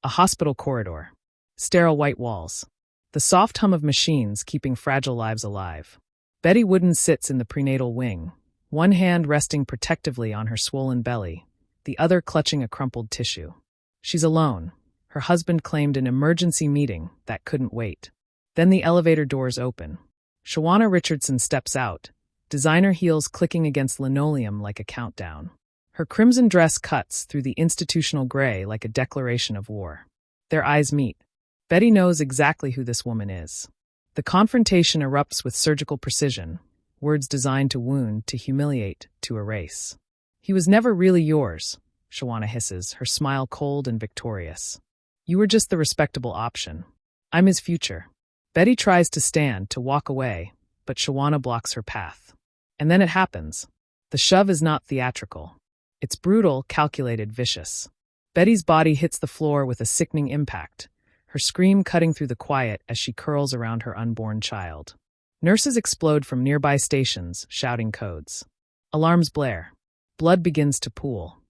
A hospital corridor. Sterile white walls. The soft hum of machines keeping fragile lives alive. Betty Wooden sits in the prenatal wing, one hand resting protectively on her swollen belly, the other clutching a crumpled tissue. She's alone. Her husband claimed an emergency meeting that couldn't wait. Then the elevator doors open. Shawana Richardson steps out, designer heels clicking against linoleum like a countdown. Her crimson dress cuts through the institutional gray like a declaration of war. Their eyes meet. Betty knows exactly who this woman is. The confrontation erupts with surgical precision, words designed to wound, to humiliate, to erase. "He was never really yours," Shawana hisses, her smile cold and victorious. "You were just the respectable option. I'm his future." Betty tries to stand, to walk away, but Shawana blocks her path. And then it happens. The shove is not theatrical. It's brutal, calculated, vicious. Betty's body hits the floor with a sickening impact, her scream cutting through the quiet as she curls around her unborn child. Nurses explode from nearby stations, shouting codes. Alarms blare. Blood begins to pool.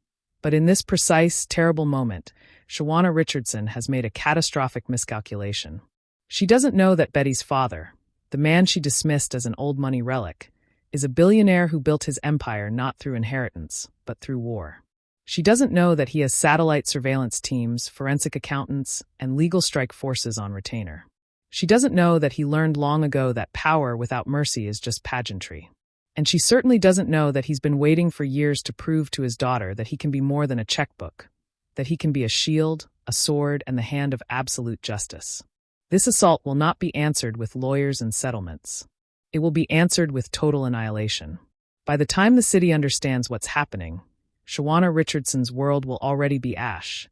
But in this precise, terrible moment, Shawana Richardson has made a catastrophic miscalculation. She doesn't know that Betty's father, the man she dismissed as an old money relic, is a billionaire who built his empire not through inheritance, but through war. She doesn't know that he has satellite surveillance teams, forensic accountants, and legal strike forces on retainer. She doesn't know that he learned long ago that power without mercy is just pageantry. And she certainly doesn't know that he's been waiting for years to prove to his daughter that he can be more than a checkbook, that he can be a shield, a sword, and the hand of absolute justice. This assault will not be answered with lawyers and settlements. It will be answered with total annihilation. By the time the city understands what's happening, Shawana Richardson's world will already be ash,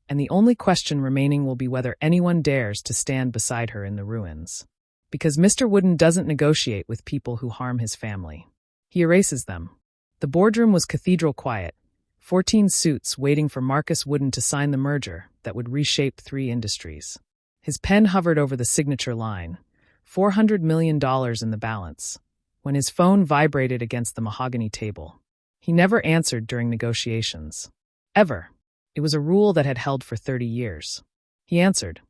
and the only question remaining will be whether anyone dares to stand beside her in the ruins. Because Mr. Wooden doesn't negotiate with people who harm his family. He erases them. The boardroom was cathedral quiet, 14 suits waiting for Marcus Wooden to sign the merger that would reshape 3 industries. His pen hovered over the signature line, $400 million in the balance, when his phone vibrated against the mahogany table. He never answered during negotiations. Ever. It was a rule that had held for 30 years. He answered.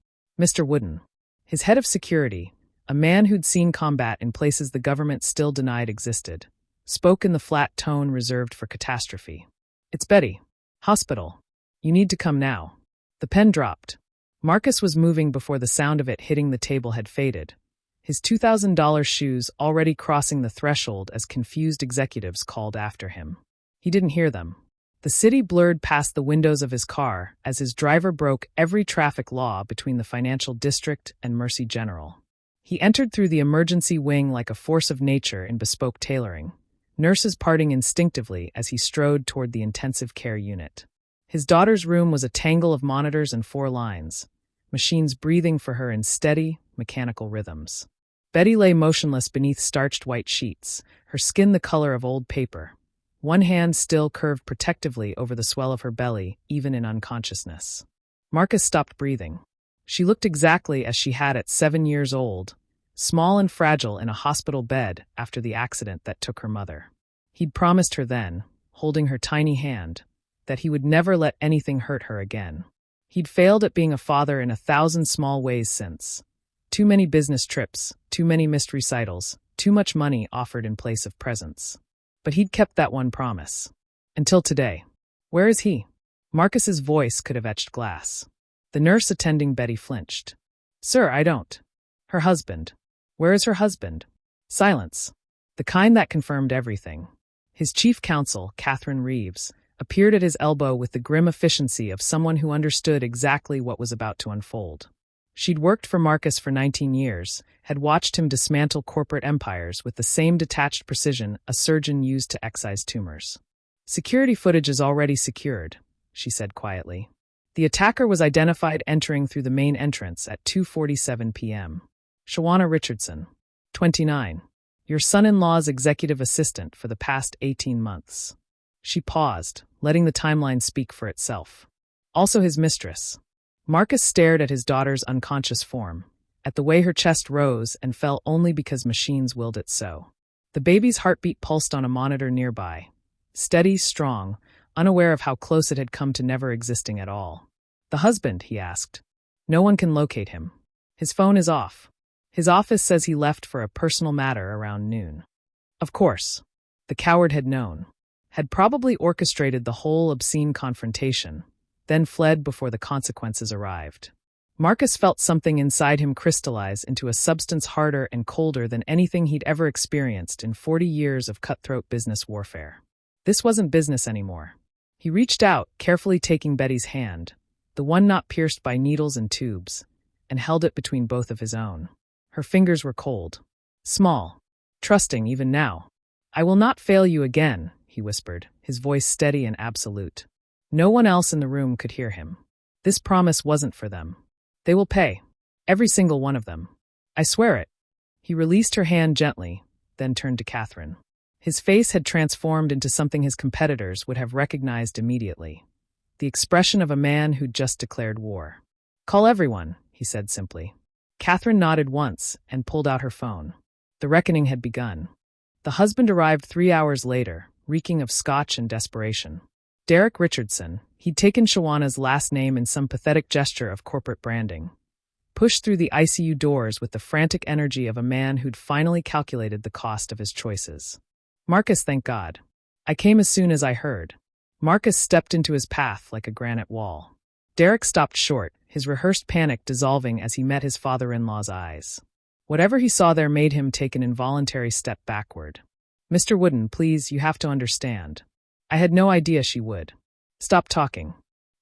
Mr. Wooden. His head of security, a man who'd seen combat in places the government still denied existed, spoke in the flat tone reserved for catastrophe. "It's Betty. Hospital. You need to come now." The pen dropped. Marcus was moving before the sound of it hitting the table had faded, his $2,000 shoes already crossing the threshold as confused executives called after him. He didn't hear them. The city blurred past the windows of his car as his driver broke every traffic law between the financial district and Mercy General. He entered through the emergency wing like a force of nature in bespoke tailoring, nurses parting instinctively as he strode toward the intensive care unit. His daughter's room was a tangle of monitors and 4 lines, machines breathing for her in steady, mechanical rhythms. Betty lay motionless beneath starched white sheets, her skin the color of old paper, one hand still curved protectively over the swell of her belly, even in unconsciousness. Marcus stopped breathing. She looked exactly as she had at 7 years old, small and fragile in a hospital bed after the accident that took her mother. He'd promised her then, holding her tiny hand, that he would never let anything hurt her again. He'd failed at being a father in 1,000 small ways since. Too many business trips, too many missed recitals, too much money offered in place of presents. But he'd kept that one promise. Until today. Where is he? Marcus's voice could have etched glass. The nurse attending Betty flinched. "Sir, I don't." Her husband. Where is her husband? Silence. The kind that confirmed everything. His chief counsel, Catherine Reeves, appeared at his elbow with the grim efficiency of someone who understood exactly what was about to unfold. She'd worked for Marcus for 19 years, had watched him dismantle corporate empires with the same detached precision a surgeon used to excise tumors. "Security footage is already secured," she said quietly. The attacker was identified entering through the main entrance at 2:47 p.m. Shawana Richardson, 29, your son-in-law's executive assistant for the past 18 months. She paused, letting the timeline speak for itself. Also his mistress. Marcus stared at his daughter's unconscious form, at the way her chest rose and fell only because machines willed it so. The baby's heartbeat pulsed on a monitor nearby, steady, strong, unaware of how close it had come to never existing at all. The husband, he asked. No one can locate him. His phone is off. His office says he left for a personal matter around noon. Of course. The coward had known. Had probably orchestrated the whole obscene confrontation, then fled before the consequences arrived. Marcus felt something inside him crystallize into a substance harder and colder than anything he'd ever experienced in 40 years of cutthroat business warfare. This wasn't business anymore. He reached out, carefully taking Betty's hand, the one not pierced by needles and tubes, and held it between both of his own. Her fingers were cold, small, trusting even now. I will not fail you again, he whispered, his voice steady and absolute. No one else in the room could hear him. This promise wasn't for them. They will pay. Every single one of them. I swear it. He released her hand gently, then turned to Catherine. His face had transformed into something his competitors would have recognized immediately. The expression of a man who'd just declared war. Call everyone, he said simply. Catherine nodded once and pulled out her phone. The reckoning had begun. The husband arrived 3 hours later, reeking of scotch and desperation. Derek Richardson, he'd taken Shawana's last name in some pathetic gesture of corporate branding, pushed through the ICU doors with the frantic energy of a man who'd finally calculated the cost of his choices. Marcus, thank God. I came as soon as I heard. Marcus stepped into his path like a granite wall. Derek stopped short, his rehearsed panic dissolving as he met his father-in-law's eyes. Whatever he saw there made him take an involuntary step backward. Mr. Wooden, please, you have to understand. I had no idea she would. Stop talking.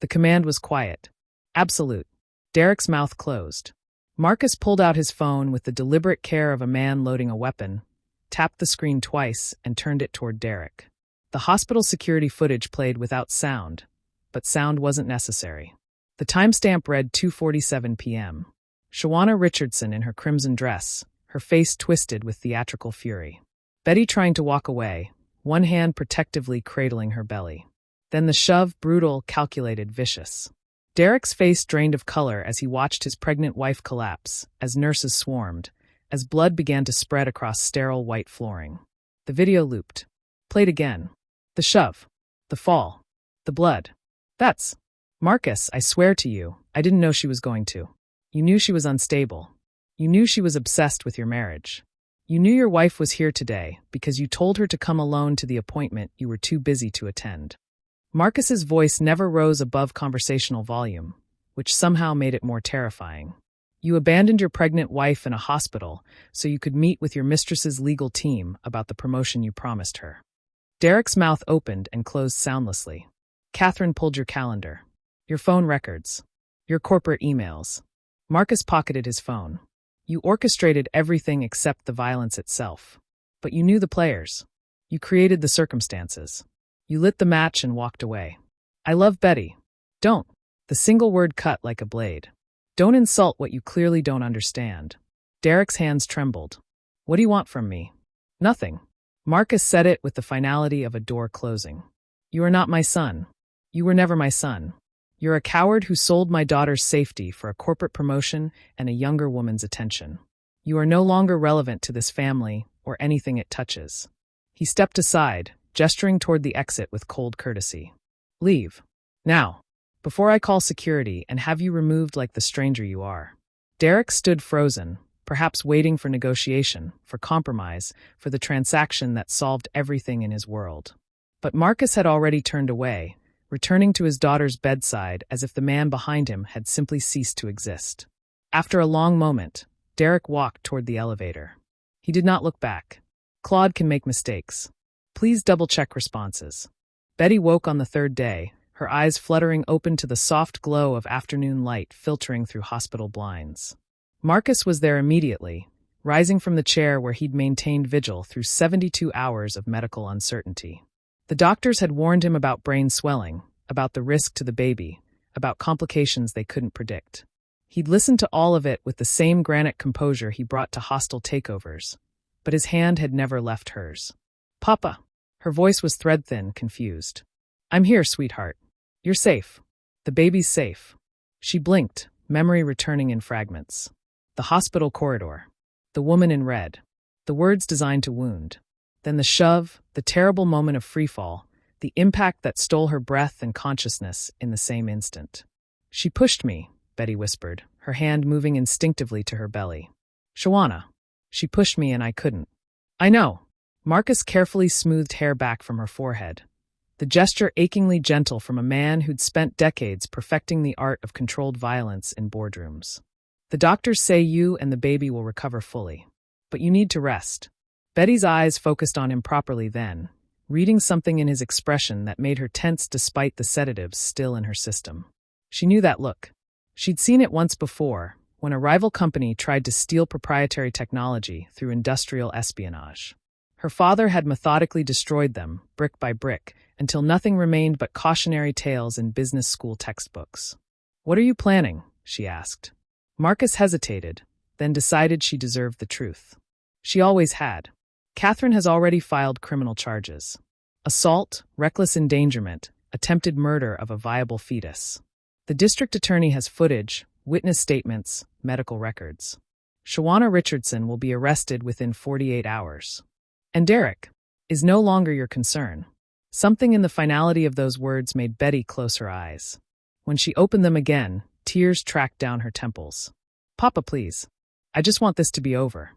The command was quiet. Absolute. Derek's mouth closed. Marcus pulled out his phone with the deliberate care of a man loading a weapon, tapped the screen twice, and turned it toward Derek. The hospital security footage played without sound, but sound wasn't necessary. The timestamp read 2:47 p.m. Shawana Richardson in her crimson dress, her face twisted with theatrical fury. Betty trying to walk away, one hand protectively cradling her belly. Then the shove, brutal, calculated, vicious. Derek's face drained of color as he watched his pregnant wife collapse, as nurses swarmed, as blood began to spread across sterile white flooring. The video looped. Played again. The shove. The fall. The blood. That's... Marcus, I swear to you, I didn't know she was going to. You knew she was unstable. You knew she was obsessed with your marriage. You knew your wife was here today because you told her to come alone to the appointment you were too busy to attend. Marcus's voice never rose above conversational volume, which somehow made it more terrifying. You abandoned your pregnant wife in a hospital so you could meet with your mistress's legal team about the promotion you promised her. Derek's mouth opened and closed soundlessly. Catherine pulled your calendar, your phone records, your corporate emails. Marcus pocketed his phone. You orchestrated everything except the violence itself. But you knew the players. You created the circumstances. You lit the match and walked away. I love Betty. Don't. The single word cut like a blade. Don't insult what you clearly don't understand. Derek's hands trembled. What do you want from me? Nothing. Marcus said it with the finality of a door closing. You are not my son. You were never my son. You're a coward who sold my daughter's safety for a corporate promotion and a younger woman's attention. You are no longer relevant to this family or anything it touches. He stepped aside, gesturing toward the exit with cold courtesy. Leave. Now. Before I call security and have you removed like the stranger you are. Derek stood frozen, perhaps waiting for negotiation, for compromise, for the transaction that solved everything in his world. But Marcus had already turned away, returning to his daughter's bedside as if the man behind him had simply ceased to exist. After a long moment, Derek walked toward the elevator. He did not look back. Claude can make mistakes. Please double-check responses. Betty woke on the third day, her eyes fluttering open to the soft glow of afternoon light filtering through hospital blinds. Marcus was there immediately, rising from the chair where he'd maintained vigil through 72 hours of medical uncertainty. The doctors had warned him about brain swelling, about the risk to the baby, about complications they couldn't predict. He'd listened to all of it with the same granite composure he brought to hostile takeovers, but his hand had never left hers. Papa. Her voice was thread-thin, confused. I'm here, sweetheart. You're safe. The baby's safe. She blinked, memory returning in fragments. The hospital corridor. The woman in red. The words designed to wound. Then the shove, the terrible moment of freefall, the impact that stole her breath and consciousness in the same instant. She pushed me, Betty whispered, her hand moving instinctively to her belly. Shawana. She pushed me and I couldn't. I know. Marcus carefully smoothed hair back from her forehead, the gesture achingly gentle from a man who'd spent decades perfecting the art of controlled violence in boardrooms. The doctors say you and the baby will recover fully. But you need to rest. Betty's eyes focused on him properly then, reading something in his expression that made her tense despite the sedatives still in her system. She knew that look. She'd seen it once before, when a rival company tried to steal proprietary technology through industrial espionage. Her father had methodically destroyed them, brick by brick, until nothing remained but cautionary tales in business school textbooks. What are you planning? She asked. Marcus hesitated, then decided she deserved the truth. She always had. Catherine has already filed criminal charges. Assault, reckless endangerment, attempted murder of a viable fetus. The district attorney has footage, witness statements, medical records. Shawana Richardson will be arrested within 48 hours. And Derek is no longer your concern. Something in the finality of those words made Betty close her eyes. When she opened them again, tears tracked down her temples. Papa, please. I just want this to be over.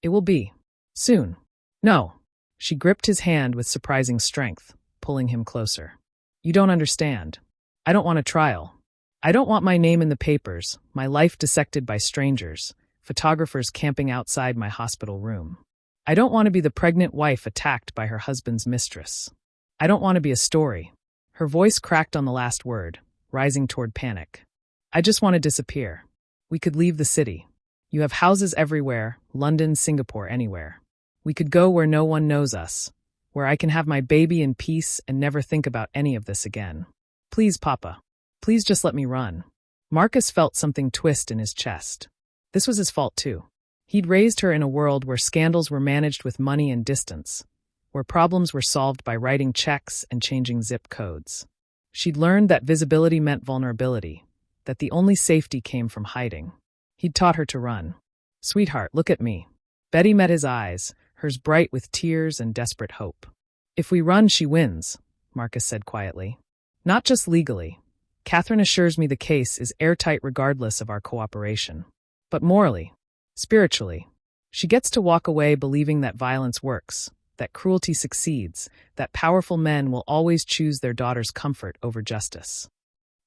It will be. Soon. No. She gripped his hand with surprising strength, pulling him closer. You don't understand. I don't want a trial. I don't want my name in the papers, my life dissected by strangers, photographers camping outside my hospital room. I don't want to be the pregnant wife attacked by her husband's mistress. I don't want to be a story. Her voice cracked on the last word, rising toward panic. I just want to disappear. We could leave the city. You have houses everywhere, London, Singapore, anywhere. We could go where no one knows us, where I can have my baby in peace and never think about any of this again. Please, Papa. Please just let me run. Marcus felt something twist in his chest. This was his fault too. He'd raised her in a world where scandals were managed with money and distance, where problems were solved by writing checks and changing zip codes. She'd learned that visibility meant vulnerability, that the only safety came from hiding. He'd taught her to run. Sweetheart, look at me. Betty met his eyes, hers bright with tears and desperate hope. If we run, she wins, Marcus said quietly. Not just legally. Catherine assures me the case is airtight regardless of our cooperation. But morally, spiritually, she gets to walk away believing that violence works, that cruelty succeeds, that powerful men will always choose their daughter's comfort over justice.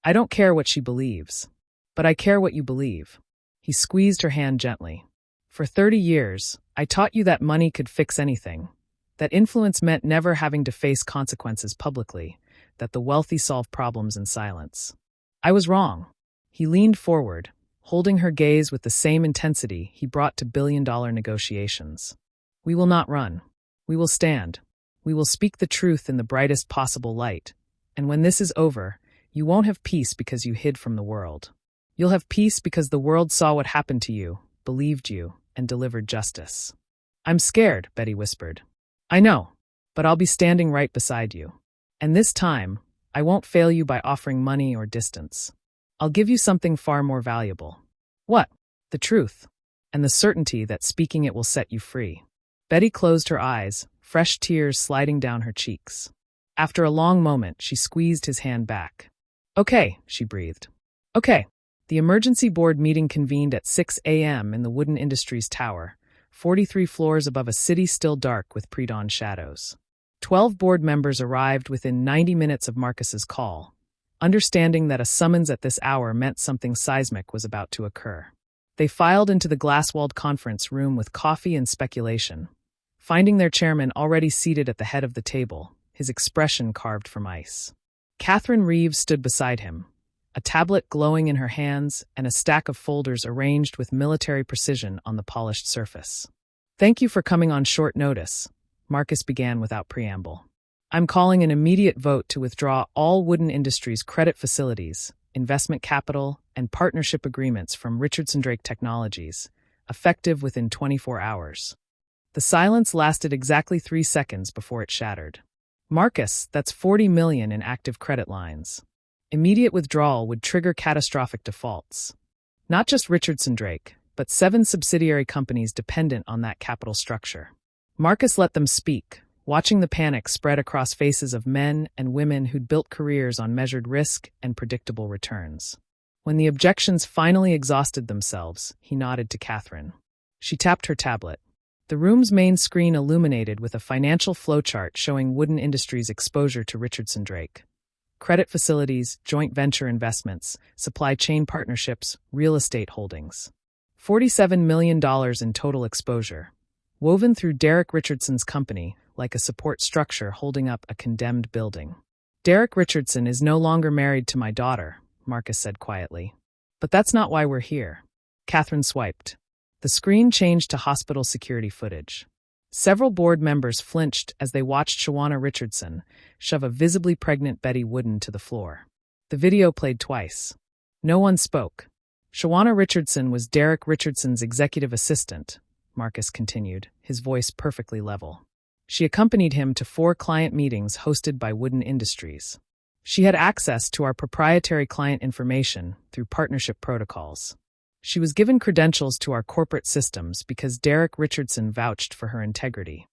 I don't care what she believes, but I care what you believe. He squeezed her hand gently. For 30 years, I taught you that money could fix anything, that influence meant never having to face consequences publicly, that the wealthy solve problems in silence. I was wrong. He leaned forward, holding her gaze with the same intensity he brought to billion-dollar negotiations. We will not run. We will stand. We will speak the truth in the brightest possible light. And when this is over, you won't have peace because you hid from the world. You'll have peace because the world saw what happened to you, believed you, and delivered justice. I'm scared, Betty whispered. I know, but I'll be standing right beside you. And this time, I won't fail you by offering money or distance. I'll give you something far more valuable. What? The truth, and the certainty that speaking it will set you free. Betty closed her eyes, fresh tears sliding down her cheeks. After a long moment, she squeezed his hand back. Okay, she breathed. Okay. The emergency board meeting convened at 6 a.m. in the Wooden Industries Tower, 43 floors above a city still dark with pre-dawn shadows. 12 board members arrived within 90 minutes of Marcus's call, understanding that a summons at this hour meant something seismic was about to occur. They filed into the glass-walled conference room with coffee and speculation, finding their chairman already seated at the head of the table, his expression carved from ice. Catherine Reeves stood beside him, a tablet glowing in her hands and a stack of folders arranged with military precision on the polished surface. Thank you for coming on short notice, Marcus began without preamble. I'm calling an immediate vote to withdraw all Wooden Industries credit facilities, investment capital, and partnership agreements from Richardson Drake Technologies, effective within 24 hours. The silence lasted exactly 3 seconds before it shattered. Marcus, that's $40 million in active credit lines. Immediate withdrawal would trigger catastrophic defaults. Not just Richardson Drake, but 7 subsidiary companies dependent on that capital structure. Marcus let them speak, watching the panic spread across faces of men and women who'd built careers on measured risk and predictable returns. When the objections finally exhausted themselves, he nodded to Catherine. She tapped her tablet. The room's main screen illuminated with a financial flowchart showing Wooden Industries' exposure to Richardson Drake. Credit facilities, joint venture investments, supply chain partnerships, real estate holdings. $47 million in total exposure, woven through Derek Richardson's company like a support structure holding up a condemned building. Derek Richardson is no longer married to my daughter, Marcus said quietly. But that's not why we're here. Catherine swiped. The screen changed to hospital security footage. Several board members flinched as they watched Shawana Richardson shove a visibly pregnant Betty Wooden to the floor. The video played twice. No one spoke. Shawana Richardson was Derek Richardson's executive assistant, Marcus continued, his voice perfectly level. She accompanied him to 4 client meetings hosted by Wooden Industries. She had access to our proprietary client information through partnership protocols. She was given credentials to our corporate systems because Derek Richardson vouched for her integrity.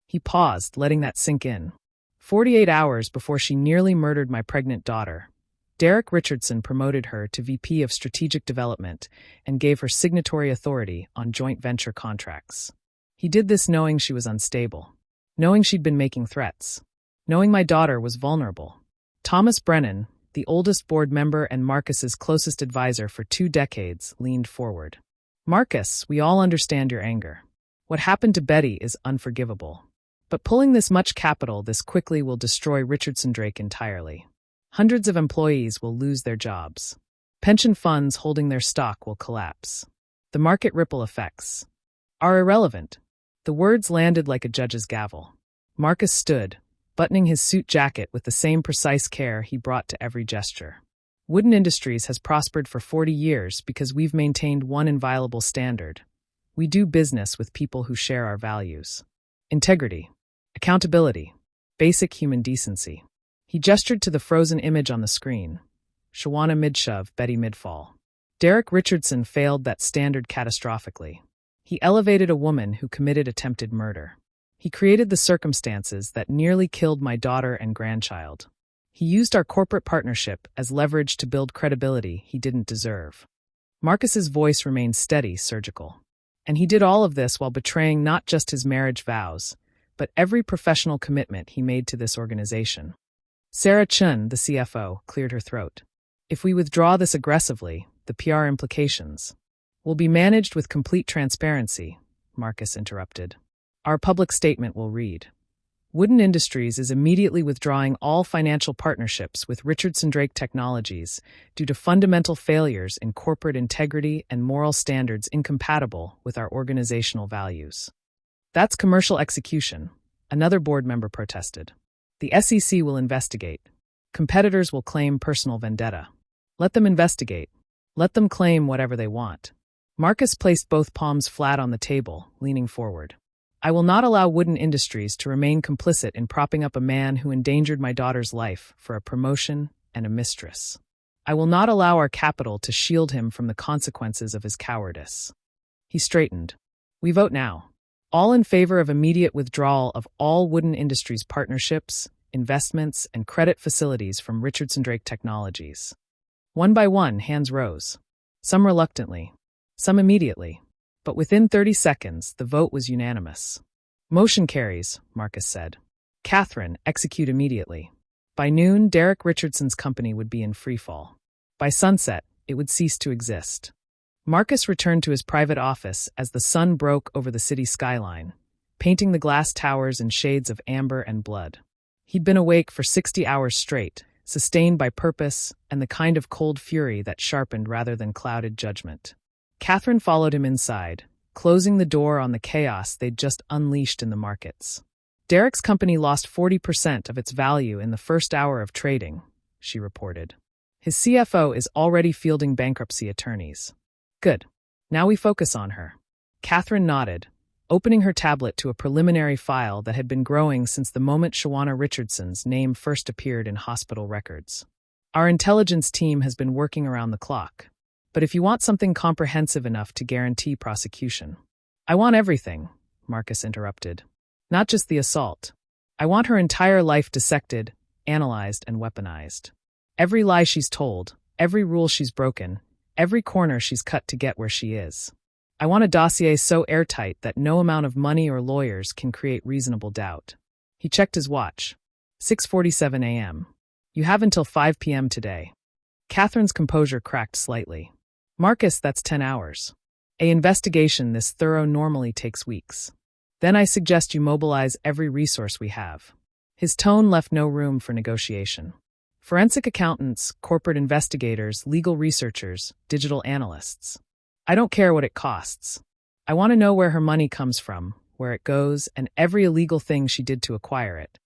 He paused, letting that sink in. 48 hours before she nearly murdered my pregnant daughter, Derek Richardson promoted her to VP of Strategic Development and gave her signatory authority on joint venture contracts. He did this knowing she was unstable, knowing she'd been making threats, knowing my daughter was vulnerable. Thomas Brennan, the oldest board member and Marcus's closest advisor for 2 decades, leaned forward. Marcus, we all understand your anger. What happened to Betty is unforgivable. But pulling this much capital this quickly will destroy Richardson Drake entirely. Hundreds of employees will lose their jobs. Pension funds holding their stock will collapse. The market ripple effects are irrelevant. The words landed like a judge's gavel. Marcus stood, buttoning his suit jacket with the same precise care he brought to every gesture. Wooden Industries has prospered for 40 years because we've maintained one inviolable standard. We do business with people who share our values. Integrity, accountability, basic human decency. He gestured to the frozen image on the screen. Shawana mid-shove, Betty mid-fall. Derek Richardson failed that standard catastrophically. He elevated a woman who committed attempted murder. He created the circumstances that nearly killed my daughter and grandchild. He used our corporate partnership as leverage to build credibility he didn't deserve. Marcus's voice remained steady, surgical. And he did all of this while betraying not just his marriage vows, but every professional commitment he made to this organization. Sarah Chun, the CFO, cleared her throat. If we withdraw this aggressively, the PR implications will be managed with complete transparency, Marcus interrupted. Our public statement will read, Wooden Industries is immediately withdrawing all financial partnerships with Richardson Drake Technologies due to fundamental failures in corporate integrity and moral standards incompatible with our organizational values. That's commercial execution, another board member protested. The SEC will investigate. Competitors will claim personal vendetta. Let them investigate. Let them claim whatever they want. Marcus placed both palms flat on the table, leaning forward. I will not allow Wooden Industries to remain complicit in propping up a man who endangered my daughter's life for a promotion and a mistress. I will not allow our capital to shield him from the consequences of his cowardice. He straightened. We vote now. All in favor of immediate withdrawal of all Wooden Industries partnerships, investments, and credit facilities from Richardson Drake Technologies. One by one, hands rose. Some reluctantly, some immediately. But within 30 seconds, the vote was unanimous. Motion carries, Marcus said. Catherine, execute immediately. By noon, Derek Richardson's company would be in freefall. By sunset, it would cease to exist. Marcus returned to his private office as the sun broke over the city skyline, painting the glass towers in shades of amber and blood. He'd been awake for 60 hours straight, sustained by purpose and the kind of cold fury that sharpened rather than clouded judgment. Catherine followed him inside, closing the door on the chaos they'd just unleashed in the markets. Derek's company lost 40% of its value in the first hour of trading, she reported. His CFO is already fielding bankruptcy attorneys. Good. Now we focus on her. Catherine nodded, opening her tablet to a preliminary file that had been growing since the moment Shawana Richardson's name first appeared in hospital records. Our intelligence team has been working around the clock. But if you want something comprehensive enough to guarantee prosecution. I want everything, Marcus interrupted. Not just the assault. I want her entire life dissected, analyzed, and weaponized. Every lie she's told, every rule she's broken, every corner she's cut to get where she is. I want a dossier so airtight that no amount of money or lawyers can create reasonable doubt. He checked his watch. 6:47 a.m. You have until 5 p.m. today. Catherine's composure cracked slightly. Marcus, that's 10 hours. An investigation this thorough normally takes weeks. Then I suggest you mobilize every resource we have. His tone left no room for negotiation. Forensic accountants, corporate investigators, legal researchers, digital analysts. I don't care what it costs. I want to know where her money comes from, where it goes, and every illegal thing she did to acquire it.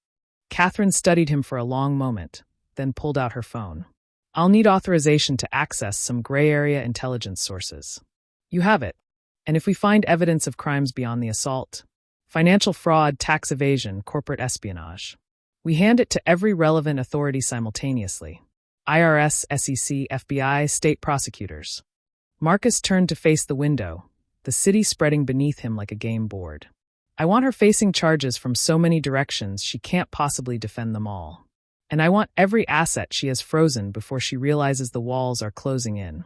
Catherine studied him for a long moment, then pulled out her phone. I'll need authorization to access some gray area intelligence sources. You have it. And if we find evidence of crimes beyond the assault, financial fraud, tax evasion, corporate espionage, we hand it to every relevant authority simultaneously. IRS, SEC, FBI, state prosecutors. Marcus turned to face the window, the city spreading beneath him like a game board. I want her facing charges from so many directions she can't possibly defend them all. And I want every asset she has frozen before she realizes the walls are closing in.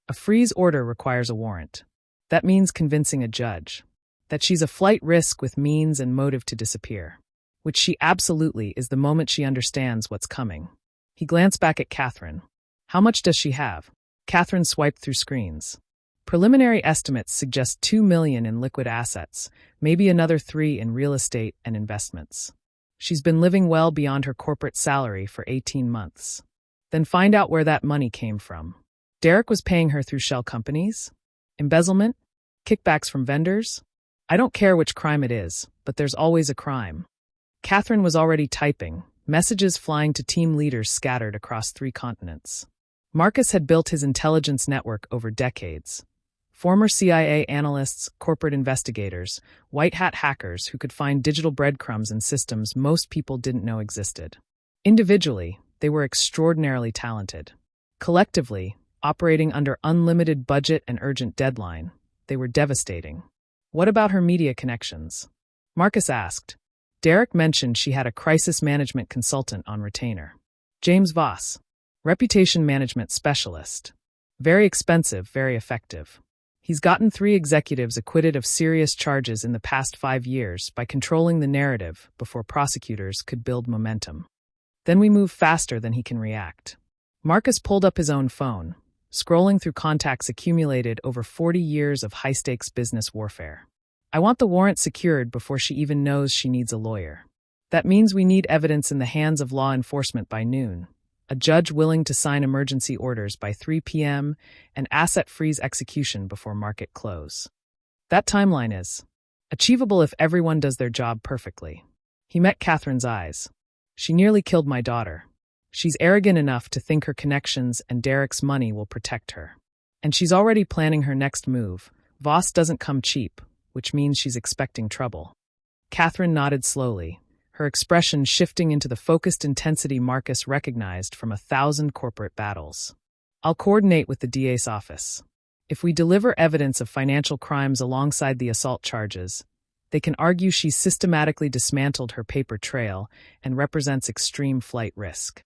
A freeze order requires a warrant. That means convincing a judge that she's a flight risk with means and motive to disappear, which she absolutely is the moment she understands what's coming. He glanced back at Catherine. How much does she have? Catherine swiped through screens. Preliminary estimates suggest $2 million in liquid assets, maybe another $3 million in real estate and investments. She's been living well beyond her corporate salary for 18 months. Then find out where that money came from. Derek was paying her through shell companies? Embezzlement? Kickbacks from vendors? I don't care which crime it is, but there's always a crime. Catherine was already typing, messages flying to team leaders scattered across 3 continents. Marcus had built his intelligence network over decades. Former CIA analysts, corporate investigators, white-hat hackers who could find digital breadcrumbs in systems most people didn't know existed. Individually, they were extraordinarily talented. Collectively, operating under unlimited budget and urgent deadline, they were devastating. What about her media connections? Marcus asked. Derek mentioned she had a crisis management consultant on retainer. James Voss. Reputation management specialist. Very expensive, very effective. He's gotten 3 executives acquitted of serious charges in the past 5 years by controlling the narrative before prosecutors could build momentum. Then we move faster than he can react. Marcus pulled up his own phone, scrolling through contacts accumulated over 40 years of high-stakes business warfare. I want the warrant secured before she even knows she needs a lawyer. That means we need evidence in the hands of law enforcement by noon, a judge willing to sign emergency orders by 3 p.m., and asset freeze execution before market close. That timeline is achievable if everyone does their job perfectly. He met Catherine's eyes. She nearly killed my daughter. She's arrogant enough to think her connections and Derek's money will protect her. And she's already planning her next move. Voss doesn't come cheap, which means she's expecting trouble. Catherine nodded slowly, her expression shifting into the focused intensity Marcus recognized from 1,000 corporate battles. I'll coordinate with the DA's office. If we deliver evidence of financial crimes alongside the assault charges, they can argue she's systematically dismantled her paper trail and represents extreme flight risk.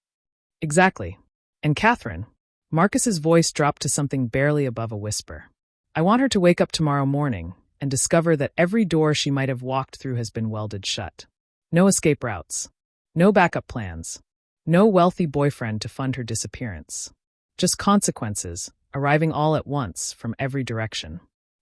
Exactly. And Catherine? Marcus's voice dropped to something barely above a whisper. I want her to wake up tomorrow morning and discover that every door she might have walked through has been welded shut. No escape routes. No backup plans. No wealthy boyfriend to fund her disappearance. Just consequences, arriving all at once from every direction.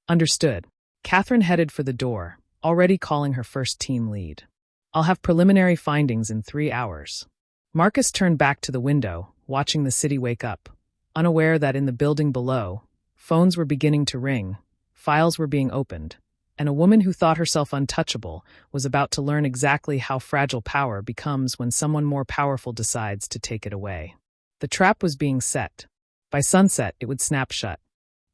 Understood. Catherine headed for the door, already calling her first team lead. I'll have preliminary findings in 3 hours. Marcus turned back to the window, watching the city wake up, unaware that in the building below, phones were beginning to ring, files were being opened, and a woman who thought herself untouchable was about to learn exactly how fragile power becomes when someone more powerful decides to take it away. The trap was being set. By sunset, it would snap shut.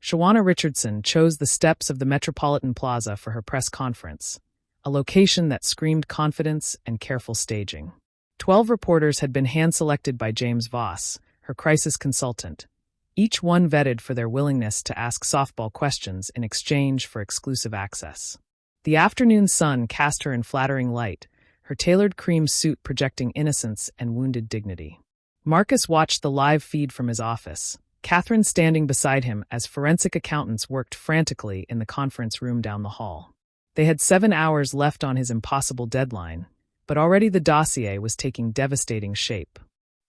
Shawana Richardson chose the steps of the Metropolitan Plaza for her press conference, a location that screamed confidence and careful staging. 12 reporters had been hand-selected by James Voss, her crisis consultant, each one vetted for their willingness to ask softball questions in exchange for exclusive access. The afternoon sun cast her in flattering light, her tailored cream suit projecting innocence and wounded dignity. Marcus watched the live feed from his office, Catherine standing beside him as forensic accountants worked frantically in the conference room down the hall. They had 7 hours left on his impossible deadline, but already the dossier was taking devastating shape.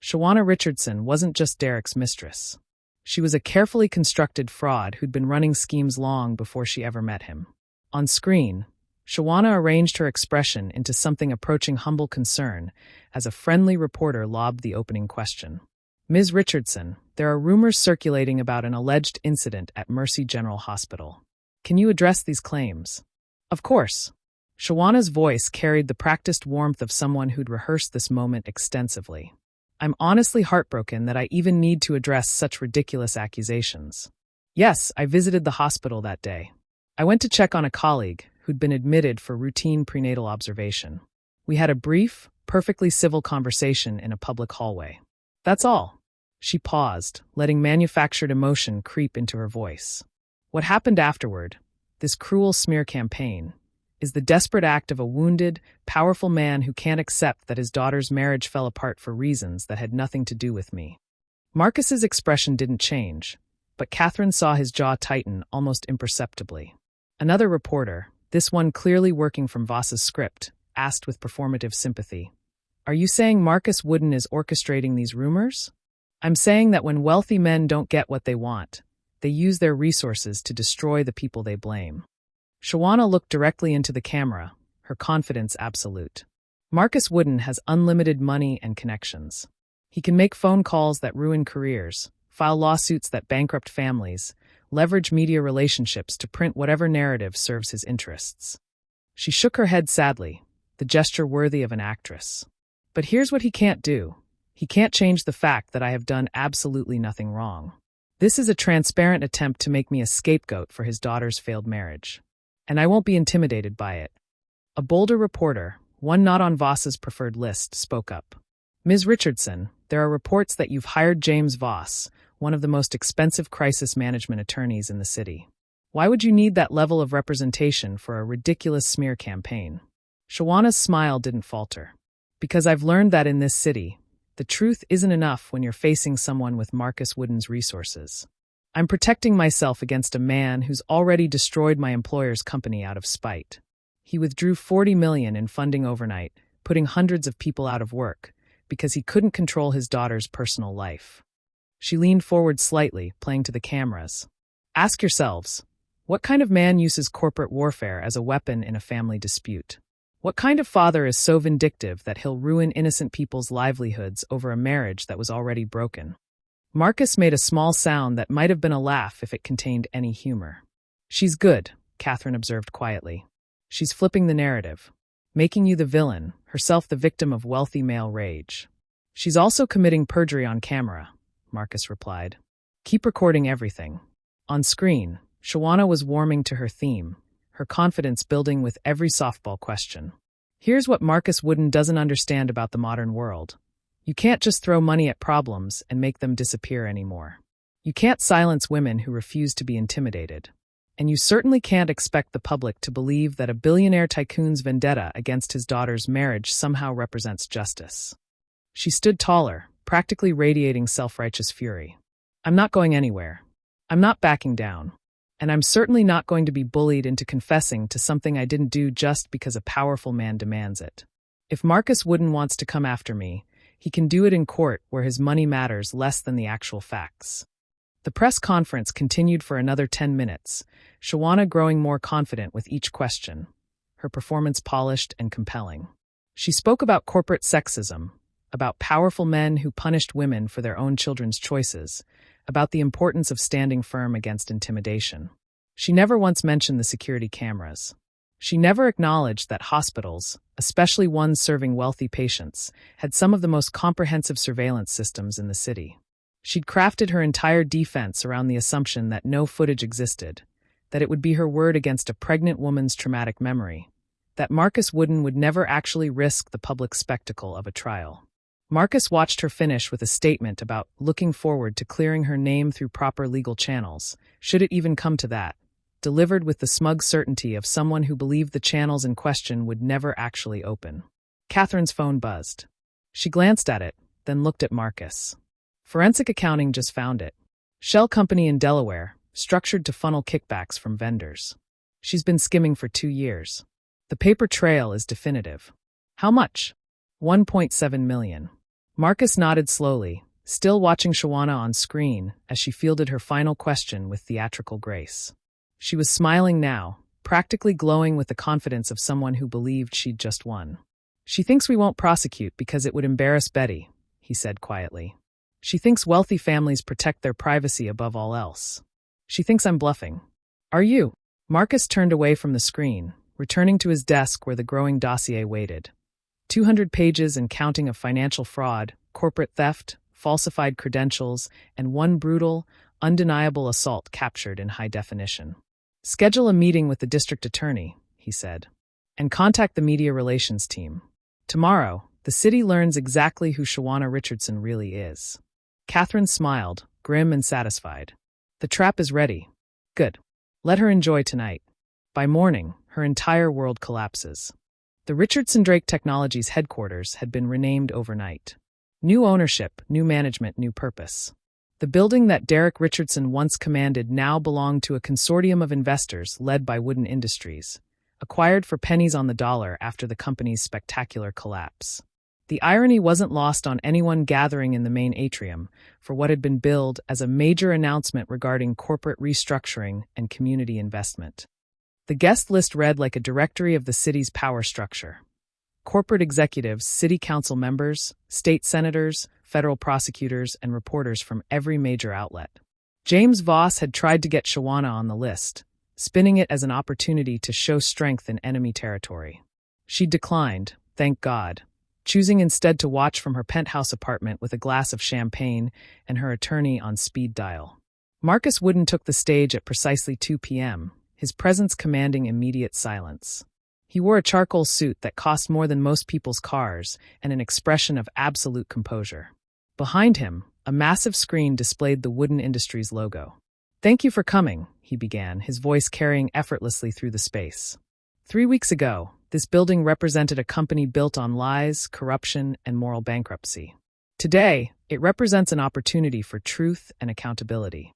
Shawana Richardson wasn't just Derek's mistress. She was a carefully constructed fraud who'd been running schemes long before she ever met him. On screen, Shawana arranged her expression into something approaching humble concern as a friendly reporter lobbed the opening question. Ms. Richardson, there are rumors circulating about an alleged incident at Mercy General Hospital. Can you address these claims? Of course. Shawana's voice carried the practiced warmth of someone who'd rehearsed this moment extensively. I'm honestly heartbroken that I even need to address such ridiculous accusations. Yes, I visited the hospital that day. I went to check on a colleague who'd been admitted for routine prenatal observation. We had a brief, perfectly civil conversation in a public hallway. That's all. She paused, letting manufactured emotion creep into her voice. What happened afterward, this cruel smear campaign, is the desperate act of a wounded, powerful man who can't accept that his daughter's marriage fell apart for reasons that had nothing to do with me. Marcus's expression didn't change, but Catherine saw his jaw tighten almost imperceptibly. Another reporter, this one clearly working from Voss's script, asked with performative sympathy, "Are you saying Marcus Wooden is orchestrating these rumors?" "I'm saying that when wealthy men don't get what they want, they use their resources to destroy the people they blame." Shawana looked directly into the camera, her confidence absolute. Marcus Wooden has unlimited money and connections. He can make phone calls that ruin careers, file lawsuits that bankrupt families, leverage media relationships to print whatever narrative serves his interests. She shook her head sadly, the gesture worthy of an actress. But here's what he can't do. He can't change the fact that I have done absolutely nothing wrong. This is a transparent attempt to make me a scapegoat for his daughter's failed marriage. And I won't be intimidated by it. A bolder reporter, one not on Voss's preferred list, spoke up. "Ms. Richardson, there are reports that you've hired James Voss, one of the most expensive crisis management attorneys in the city. Why would you need that level of representation for a ridiculous smear campaign?" Shawana's smile didn't falter. "Because I've learned that in this city, the truth isn't enough when you're facing someone with Marcus Wooden's resources. I'm protecting myself against a man who's already destroyed my employer's company out of spite. He withdrew $40 million in funding overnight, putting hundreds of people out of work, because he couldn't control his daughter's personal life." She leaned forward slightly, playing to the cameras. "Ask yourselves, what kind of man uses corporate warfare as a weapon in a family dispute? What kind of father is so vindictive that he'll ruin innocent people's livelihoods over a marriage that was already broken?" Marcus made a small sound that might have been a laugh if it contained any humor. "She's good," Catherine observed quietly. "She's flipping the narrative, making you the villain, herself the victim of wealthy male rage." "She's also committing perjury on camera," Marcus replied. "Keep recording everything." On screen, Shawana was warming to her theme, her confidence building with every softball question. Here's what Marcus Wooden doesn't understand about the modern world. You can't just throw money at problems and make them disappear anymore. You can't silence women who refuse to be intimidated. And you certainly can't expect the public to believe that a billionaire tycoon's vendetta against his daughter's marriage somehow represents justice. She stood taller, practically radiating self-righteous fury. "I'm not going anywhere. I'm not backing down. And I'm certainly not going to be bullied into confessing to something I didn't do just because a powerful man demands it. If Marcus Wooden wants to come after me, he can do it in court where his money matters less than the actual facts." The press conference continued for another 10 minutes, Shawana growing more confident with each question, her performance polished and compelling. She spoke about corporate sexism, about powerful men who punished women for their own children's choices, about the importance of standing firm against intimidation. She never once mentioned the security cameras. She never acknowledged that hospitals, especially ones serving wealthy patients, had some of the most comprehensive surveillance systems in the city. She'd crafted her entire defense around the assumption that no footage existed, that it would be her word against a pregnant woman's traumatic memory, that Marcus Wooden would never actually risk the public spectacle of a trial. Marcus watched her finish with a statement about looking forward to clearing her name through proper legal channels, should it even come to that, delivered with the smug certainty of someone who believed the channels in question would never actually open. Catherine's phone buzzed. She glanced at it, then looked at Marcus. "Forensic accounting just found it. Shell company in Delaware, structured to funnel kickbacks from vendors. She's been skimming for 2 years. The paper trail is definitive. How much? 1.7 million. Marcus nodded slowly, still watching Shawana on screen as she fielded her final question with theatrical grace. She was smiling now, practically glowing with the confidence of someone who believed she'd just won. She thinks we won't prosecute because it would embarrass Betty, he said quietly. She thinks wealthy families protect their privacy above all else. She thinks I'm bluffing. Are you? Marcus turned away from the screen, returning to his desk where the growing dossier waited. 200 pages and counting of financial fraud, corporate theft, falsified credentials, and one brutal, undeniable assault captured in high definition. Schedule a meeting with the district attorney, he said, and contact the media relations team. Tomorrow, the city learns exactly who Shawana Richardson really is. Catherine smiled, grim and satisfied. The trap is ready. Good. Let her enjoy tonight. By morning, her entire world collapses. The Richardson Drake Technologies headquarters had been renamed overnight. New ownership, new management, new purpose. The building that Derek Richardson once commanded now belonged to a consortium of investors led by Wooden Industries, acquired for pennies on the dollar after the company's spectacular collapse. The irony wasn't lost on anyone gathering in the main atrium for what had been billed as a major announcement regarding corporate restructuring and community investment. The guest list read like a directory of the city's power structure. Corporate executives, city council members, state senators, federal prosecutors, and reporters from every major outlet. James Voss had tried to get Shawana on the list, spinning it as an opportunity to show strength in enemy territory. She declined, thank God, choosing instead to watch from her penthouse apartment with a glass of champagne and her attorney on speed dial. Marcus Wooden took the stage at precisely 2 p.m., his presence commanding immediate silence. He wore a charcoal suit that cost more than most people's cars and an expression of absolute composure. Behind him, a massive screen displayed the Wooden Industries logo. "Thank you for coming," he began, his voice carrying effortlessly through the space. 3 weeks ago, this building represented a company built on lies, corruption, and moral bankruptcy. Today, it represents an opportunity for truth and accountability.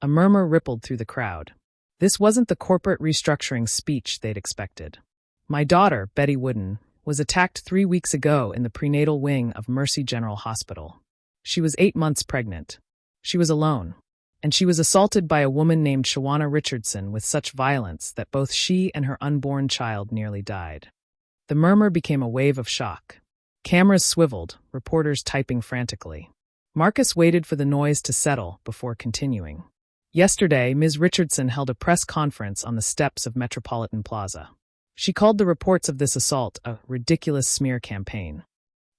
A murmur rippled through the crowd. This wasn't the corporate restructuring speech they'd expected. My daughter, Betty Wooden, was attacked 3 weeks ago in the prenatal wing of Mercy General Hospital. She was 8 months pregnant. She was alone. And she was assaulted by a woman named Shawana Richardson with such violence that both she and her unborn child nearly died. The murmur became a wave of shock. Cameras swiveled, reporters typing frantically. Marcus waited for the noise to settle before continuing. Yesterday, Ms. Richardson held a press conference on the steps of Metropolitan Plaza. She called the reports of this assault a ridiculous smear campaign.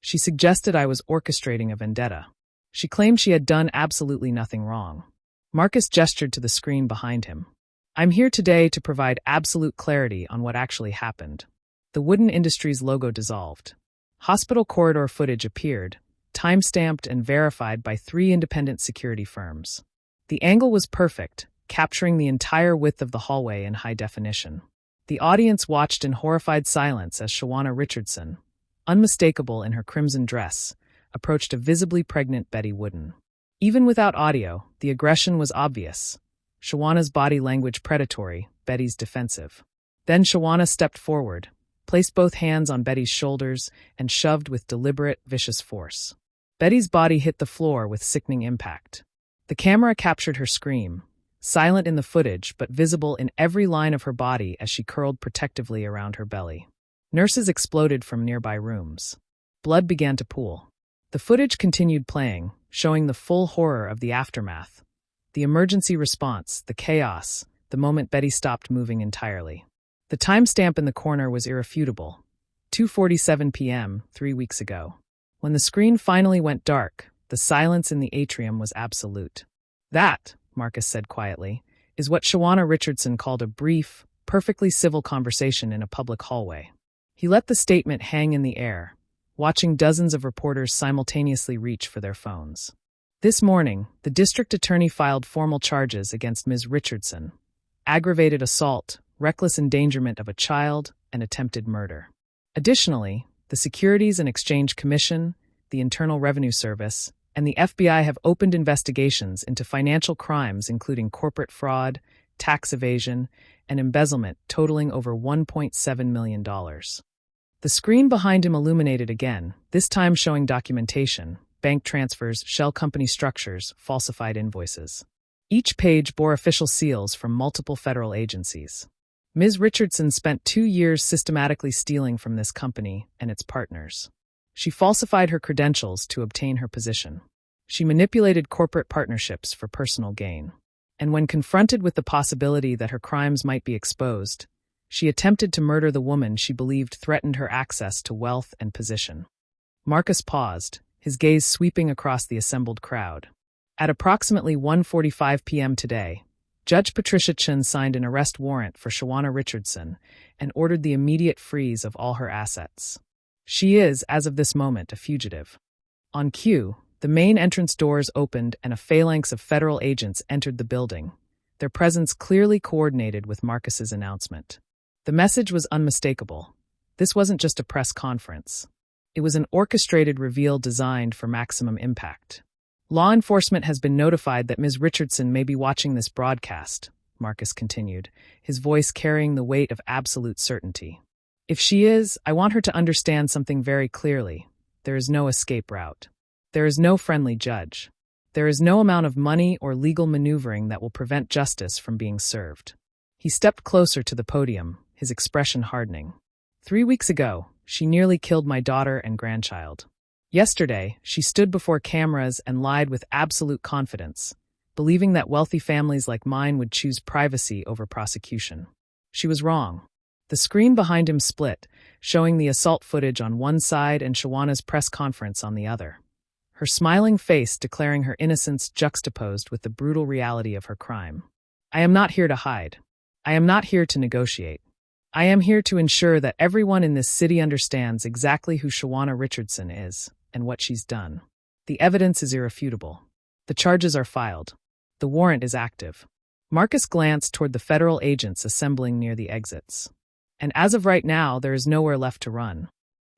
She suggested I was orchestrating a vendetta. She claimed she had done absolutely nothing wrong. Marcus gestured to the screen behind him. I'm here today to provide absolute clarity on what actually happened. The Wooden Industries logo dissolved. Hospital corridor footage appeared, time-stamped and verified by 3 independent security firms. The angle was perfect, capturing the entire width of the hallway in high definition. The audience watched in horrified silence as Shawana Richardson, unmistakable in her crimson dress, approached a visibly pregnant Betty Wooden. Even without audio, the aggression was obvious. Shawana's body language predatory, Betty's defensive. Then Shawana stepped forward, placed both hands on Betty's shoulders, and shoved with deliberate, vicious force. Betty's body hit the floor with sickening impact. The camera captured her scream, silent in the footage but visible in every line of her body as she curled protectively around her belly. Nurses exploded from nearby rooms. Blood began to pool. The footage continued playing, showing the full horror of the aftermath. The emergency response, the chaos, the moment Betty stopped moving entirely. The timestamp in the corner was irrefutable. 2:47 p.m., 3 weeks ago. When the screen finally went dark, the silence in the atrium was absolute. That, Marcus said quietly, is what Shawana Richardson called a brief, perfectly civil conversation in a public hallway. He let the statement hang in the air, watching dozens of reporters simultaneously reach for their phones. This morning, the district attorney filed formal charges against Ms. Richardson: aggravated assault, reckless endangerment of a child, and attempted murder. Additionally, the Securities and Exchange Commission, the Internal Revenue Service, and the FBI have opened investigations into financial crimes including corporate fraud, tax evasion, and embezzlement totaling over $1.7 million. The screen behind him illuminated again, this time showing documentation, bank transfers, shell company structures, falsified invoices. Each page bore official seals from multiple federal agencies. Ms. Richardson spent 2 years systematically stealing from this company and its partners. She falsified her credentials to obtain her position. She manipulated corporate partnerships for personal gain. And when confronted with the possibility that her crimes might be exposed, she attempted to murder the woman she believed threatened her access to wealth and position. Marcus paused, his gaze sweeping across the assembled crowd. At approximately 1:45 p.m. today, Judge Patricia Chen signed an arrest warrant for Shawana Richardson and ordered the immediate freeze of all her assets. She is, as of this moment, a fugitive. On cue, the main entrance doors opened and a phalanx of federal agents entered the building, their presence clearly coordinated with Marcus's announcement. The message was unmistakable. This wasn't just a press conference. It was an orchestrated reveal designed for maximum impact. Law enforcement has been notified that Ms. Richardson may be watching this broadcast, Marcus continued, his voice carrying the weight of absolute certainty. If she is, I want her to understand something very clearly. There is no escape route. There is no friendly judge. There is no amount of money or legal maneuvering that will prevent justice from being served. He stepped closer to the podium, his expression hardening. 3 weeks ago, she nearly killed my daughter and grandchild. Yesterday, she stood before cameras and lied with absolute confidence, believing that wealthy families like mine would choose privacy over prosecution. She was wrong. The screen behind him split, showing the assault footage on one side and Shawana's press conference on the other. Her smiling face declaring her innocence juxtaposed with the brutal reality of her crime. I am not here to hide. I am not here to negotiate. I am here to ensure that everyone in this city understands exactly who Shawana Richardson is and what she's done. The evidence is irrefutable. The charges are filed. The warrant is active. Marcus glanced toward the federal agents assembling near the exits. And as of right now, there is nowhere left to run.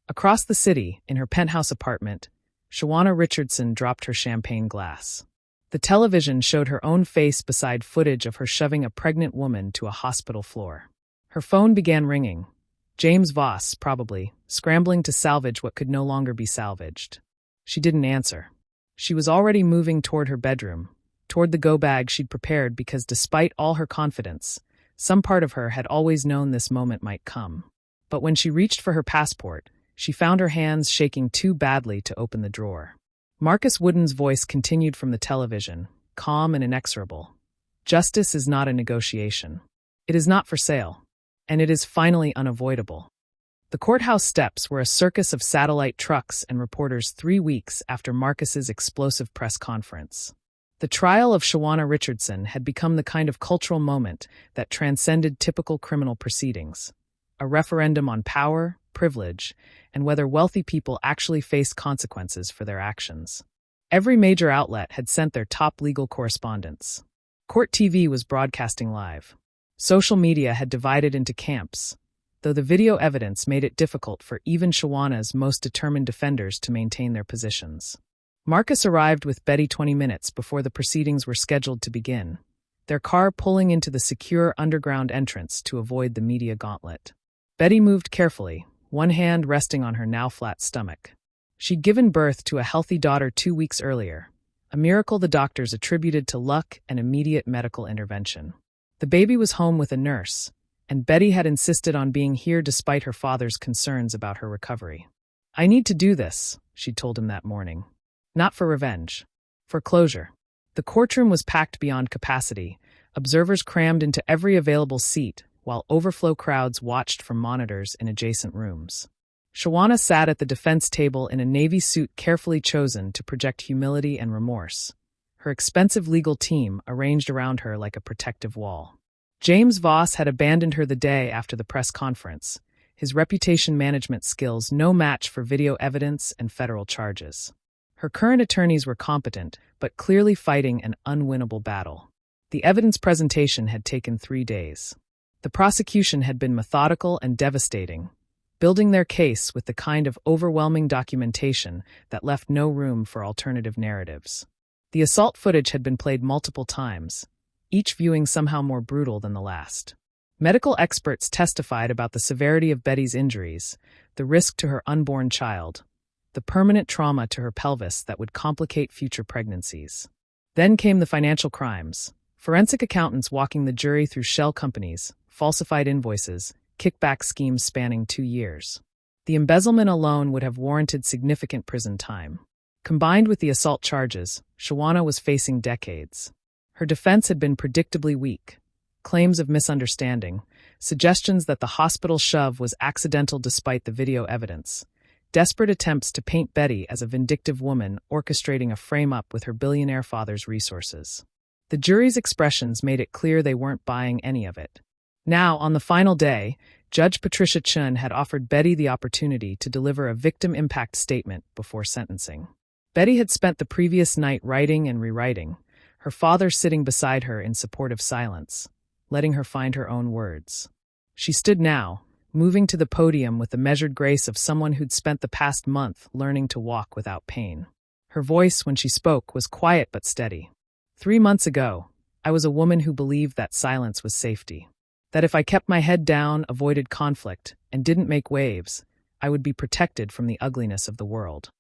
Across the city, in her penthouse apartment, Shawana Richardson dropped her champagne glass. The television showed her own face beside footage of her shoving a pregnant woman to a hospital floor. Her phone began ringing. James Voss, probably, scrambling to salvage what could no longer be salvaged. She didn't answer. She was already moving toward her bedroom, toward the go-bag she'd prepared because despite all her confidence, some part of her had always known this moment might come. But when she reached for her passport, she found her hands shaking too badly to open the drawer. Marcus Wooden's voice continued from the television, calm and inexorable. Justice is not a negotiation. It is not for sale. And it is finally unavoidable. The courthouse steps were a circus of satellite trucks and reporters 3 weeks after Marcus's explosive press conference. The trial of Shawana Richardson had become the kind of cultural moment that transcended typical criminal proceedings, a referendum on power, privilege, and whether wealthy people actually faced consequences for their actions. Every major outlet had sent their top legal correspondents. Court TV was broadcasting live. Social media had divided into camps, though the video evidence made it difficult for even Shawana's most determined defenders to maintain their positions. Marcus arrived with Betty 20 minutes before the proceedings were scheduled to begin, their car pulling into the secure underground entrance to avoid the media gauntlet. Betty moved carefully, one hand resting on her now flat stomach. She'd given birth to a healthy daughter 2 weeks earlier, a miracle the doctors attributed to luck and immediate medical intervention. The baby was home with a nurse, and Betty had insisted on being here despite her father's concerns about her recovery. I need to do this, she told him that morning. Not for revenge. For closure. The courtroom was packed beyond capacity, observers crammed into every available seat, while overflow crowds watched from monitors in adjacent rooms. Shawana sat at the defense table in a navy suit carefully chosen to project humility and remorse, her expensive legal team arranged around her like a protective wall. James Voss had abandoned her the day after the press conference, his reputation management skills no match for video evidence and federal charges. Her current attorneys were competent, but clearly fighting an unwinnable battle. The evidence presentation had taken 3 days. The prosecution had been methodical and devastating, building their case with the kind of overwhelming documentation that left no room for alternative narratives. The assault footage had been played multiple times, each viewing somehow more brutal than the last. Medical experts testified about the severity of Betty's injuries, the risk to her unborn child, the permanent trauma to her pelvis that would complicate future pregnancies. Then came the financial crimes. Forensic accountants walking the jury through shell companies, falsified invoices, kickback schemes spanning 2 years. The embezzlement alone would have warranted significant prison time. Combined with the assault charges, Shawana was facing decades. Her defense had been predictably weak. Claims of misunderstanding, suggestions that the hospital shove was accidental despite the video evidence, desperate attempts to paint Betty as a vindictive woman orchestrating a frame-up with her billionaire father's resources. The jury's expressions made it clear they weren't buying any of it. Now, on the final day, Judge Patricia Chun had offered Betty the opportunity to deliver a victim impact statement before sentencing. Betty had spent the previous night writing and rewriting, her father sitting beside her in supportive silence, letting her find her own words. She stood now, moving to the podium with the measured grace of someone who'd spent the past month learning to walk without pain. Her voice, when she spoke, was quiet but steady. 3 months ago, I was a woman who believed that silence was safety. That if I kept my head down, avoided conflict, and didn't make waves, I would be protected from the ugliness of the world.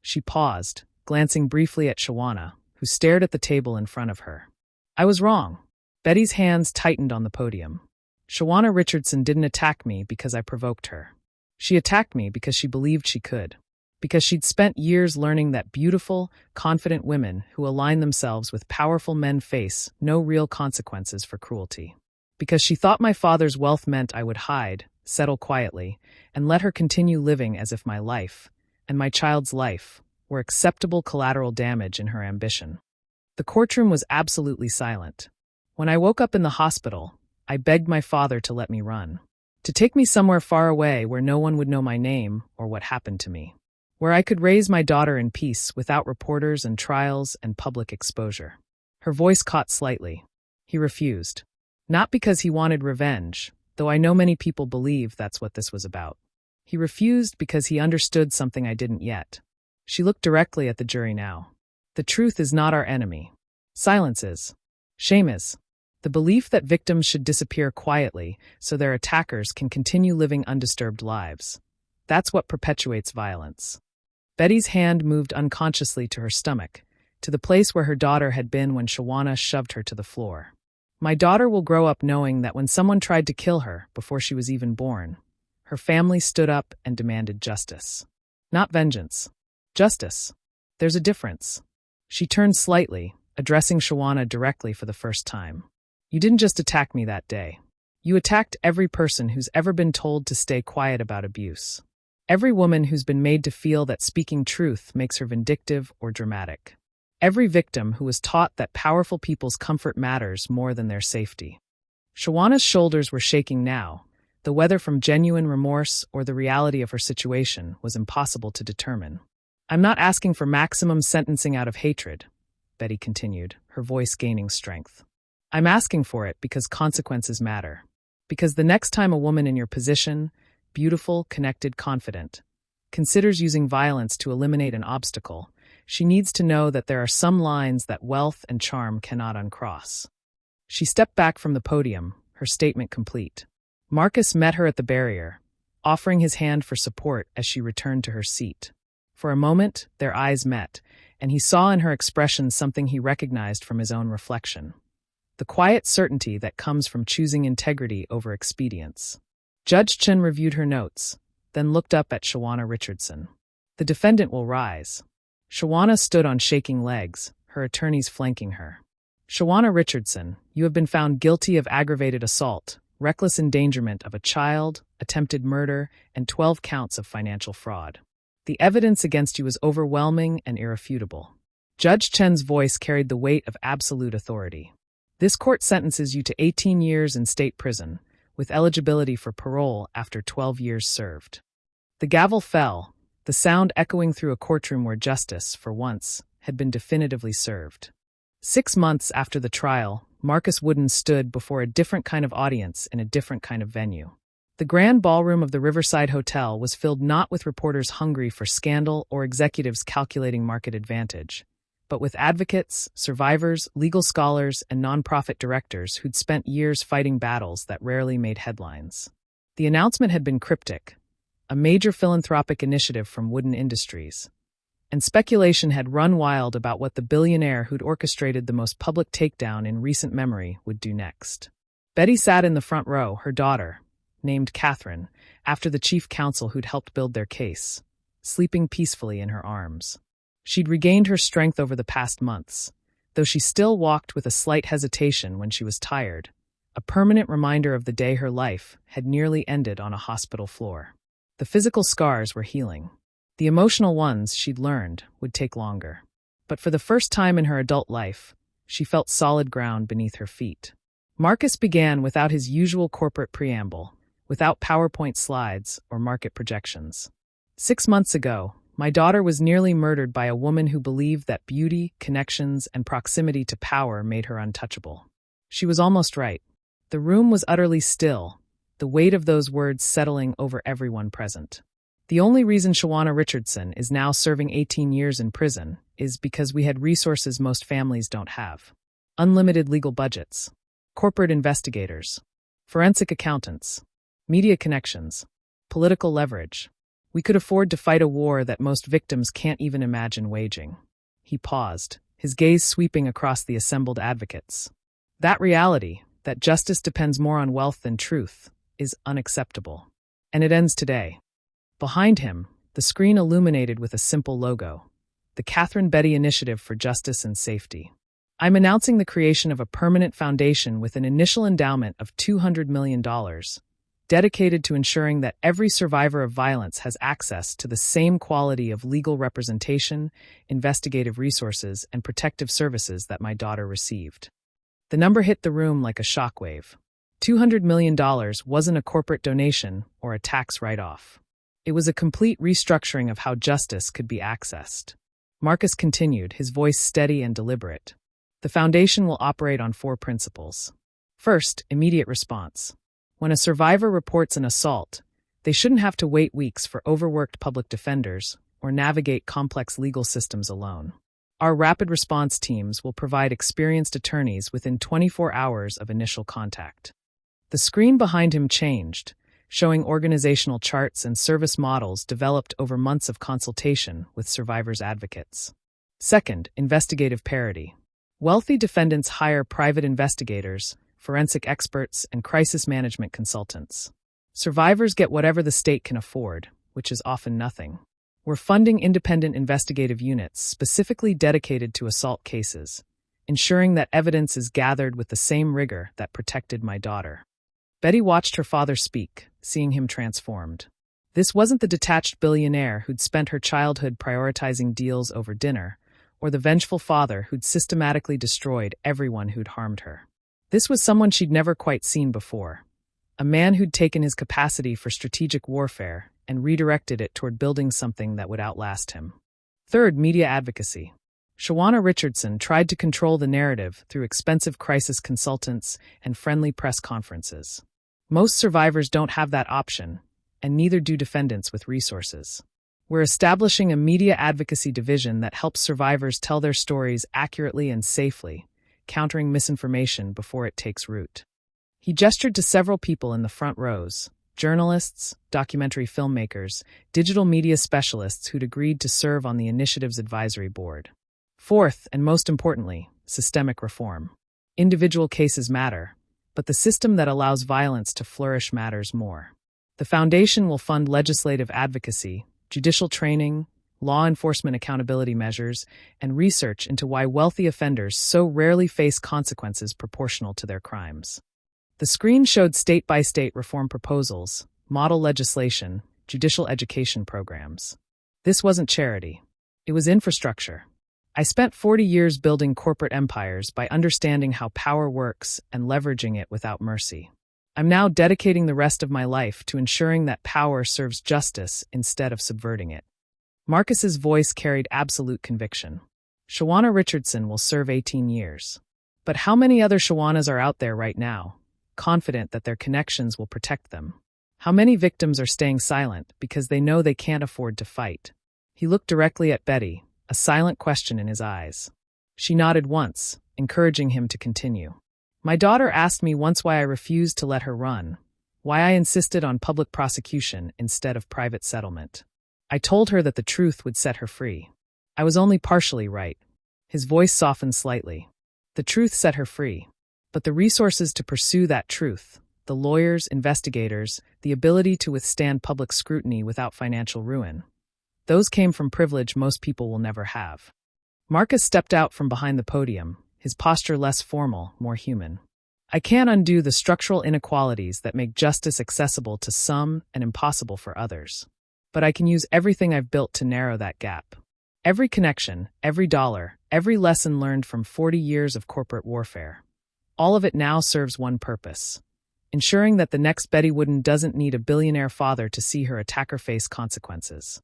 She paused, glancing briefly at Shawana, who stared at the table in front of her. I was wrong. Betty's hands tightened on the podium. Shawana Richardson didn't attack me because I provoked her. She attacked me because she believed she could. Because she'd spent years learning that beautiful, confident women who align themselves with powerful men face no real consequences for cruelty. Because she thought my father's wealth meant I would hide, settle quietly, and let her continue living as if my life, and my child's life, were acceptable collateral damage in her ambition. The courtroom was absolutely silent. When I woke up in the hospital, I begged my father to let me run. To take me somewhere far away where no one would know my name or what happened to me. Where I could raise my daughter in peace without reporters and trials and public exposure. Her voice caught slightly. He refused. Not because he wanted revenge, though I know many people believe that's what this was about. He refused because he understood something I didn't yet. She looked directly at the jury now. The truth is not our enemy. Silence is. Shame is. The belief that victims should disappear quietly so their attackers can continue living undisturbed lives. That's what perpetuates violence. Betty's hand moved unconsciously to her stomach, to the place where her daughter had been when Shawana shoved her to the floor. My daughter will grow up knowing that when someone tried to kill her before she was even born, her family stood up and demanded justice. Not vengeance. Justice. There's a difference. She turned slightly, addressing Shawana directly for the first time. You didn't just attack me that day. You attacked every person who's ever been told to stay quiet about abuse. Every woman who's been made to feel that speaking truth makes her vindictive or dramatic. Every victim who was taught that powerful people's comfort matters more than their safety. Shawana's shoulders were shaking now, though whether from genuine remorse or the reality of her situation was impossible to determine. I'm not asking for maximum sentencing out of hatred, Betty continued, her voice gaining strength. I'm asking for it because consequences matter. Because the next time a woman in your position, beautiful, connected, confident, considers using violence to eliminate an obstacle, she needs to know that there are some lines that wealth and charm cannot uncross. She stepped back from the podium, her statement complete. Marcus met her at the barrier, offering his hand for support as she returned to her seat. For a moment, their eyes met, and he saw in her expression something he recognized from his own reflection. The quiet certainty that comes from choosing integrity over expedience. Judge Chen reviewed her notes, then looked up at Shawana Richardson. The defendant will rise. Shawana stood on shaking legs, her attorneys flanking her. Shawana Richardson, you have been found guilty of aggravated assault, reckless endangerment of a child, attempted murder, and 12 counts of financial fraud. The evidence against you is overwhelming and irrefutable. Judge Chen's voice carried the weight of absolute authority. This court sentences you to 18 years in state prison, with eligibility for parole after 12 years served. The gavel fell, the sound echoing through a courtroom where justice, for once, had been definitively served. 6 months after the trial, Marcus Wooden stood before a different kind of audience in a different kind of venue. The grand ballroom of the Riverside Hotel was filled not with reporters hungry for scandal or executives calculating market advantage, but with advocates, survivors, legal scholars, and nonprofit directors who'd spent years fighting battles that rarely made headlines. The announcement had been cryptic, a major philanthropic initiative from Wooden Industries, and speculation had run wild about what the billionaire who'd orchestrated the most public takedown in recent memory would do next. Betty sat in the front row, her daughter, named Catherine, after the chief counsel who'd helped build their case, sleeping peacefully in her arms. She'd regained her strength over the past months, though she still walked with a slight hesitation when she was tired, a permanent reminder of the day her life had nearly ended on a hospital floor. The physical scars were healing. The emotional ones, she'd learned, would take longer. But for the first time in her adult life, she felt solid ground beneath her feet. Marcus began without his usual corporate preamble, without PowerPoint slides or market projections. 6 months ago, my daughter was nearly murdered by a woman who believed that beauty, connections, and proximity to power made her untouchable. She was almost right. The room was utterly still, the weight of those words settling over everyone present. The only reason Shawana Richardson is now serving 18 years in prison is because we had resources most families don't have. Unlimited legal budgets, corporate investigators, forensic accountants, media connections, political leverage. We could afford to fight a war that most victims can't even imagine waging. He paused, his gaze sweeping across the assembled advocates. That reality, that justice depends more on wealth than truth, is unacceptable. And it ends today. Behind him, the screen illuminated with a simple logo, the Catherine Betty Initiative for Justice and Safety. I'm announcing the creation of a permanent foundation with an initial endowment of $200 million, dedicated to ensuring that every survivor of violence has access to the same quality of legal representation, investigative resources, and protective services that my daughter received. The number hit the room like a shockwave. $200 million wasn't a corporate donation or a tax write-off. It was a complete restructuring of how justice could be accessed. Marcus continued, his voice steady and deliberate. The foundation will operate on 4 principles. First, immediate response. When a survivor reports an assault, they shouldn't have to wait weeks for overworked public defenders or navigate complex legal systems alone. Our rapid response teams will provide experienced attorneys within 24 hours of initial contact. The screen behind him changed, showing organizational charts and service models developed over months of consultation with survivors' advocates. Second, investigative parity. Wealthy defendants hire private investigators, forensic experts, and crisis management consultants. Survivors get whatever the state can afford, which is often nothing. We're funding independent investigative units specifically dedicated to assault cases, ensuring that evidence is gathered with the same rigor that protected my daughter. Betty watched her father speak, seeing him transformed. This wasn't the detached billionaire who'd spent her childhood prioritizing deals over dinner, or the vengeful father who'd systematically destroyed everyone who'd harmed her. This was someone she'd never quite seen before, a man who'd taken his capacity for strategic warfare and redirected it toward building something that would outlast him. Third, media advocacy. Shawana Richardson tried to control the narrative through expensive crisis consultants and friendly press conferences. Most survivors don't have that option, and neither do defendants with resources. We're establishing a media advocacy division that helps survivors tell their stories accurately and safely, countering misinformation before it takes root. He gestured to several people in the front rows, journalists, documentary filmmakers, digital media specialists who'd agreed to serve on the initiative's advisory board. Fourth, and most importantly, systemic reform. Individual cases matter, but the system that allows violence to flourish matters more. The foundation will fund legislative advocacy, judicial training, law enforcement accountability measures, and research into why wealthy offenders so rarely face consequences proportional to their crimes. The screen showed state-by-state reform proposals, model legislation, judicial education programs. This wasn't charity. It was infrastructure. I spent 40 years building corporate empires by understanding how power works and leveraging it without mercy. I'm now dedicating the rest of my life to ensuring that power serves justice instead of subverting it. Marcus's voice carried absolute conviction. Shawana Richardson will serve 18 years. But how many other Shawanas are out there right now, confident that their connections will protect them? How many victims are staying silent because they know they can't afford to fight? He looked directly at Betty, a silent question in his eyes. She nodded once, encouraging him to continue. My daughter asked me once why I refused to let her run, why I insisted on public prosecution instead of private settlement. I told her that the truth would set her free. I was only partially right. His voice softened slightly. The truth set her free. But the resources to pursue that truth, the lawyers, investigators, the ability to withstand public scrutiny without financial ruin, those came from privilege most people will never have. Marcus stepped out from behind the podium, his posture less formal, more human. I can't undo the structural inequalities that make justice accessible to some and impossible for others. But I can use everything I've built to narrow that gap. Every connection, every dollar, every lesson learned from 40 years of corporate warfare. All of it now serves one purpose: ensuring that the next Betty Wooden doesn't need a billionaire father to see her attacker face consequences.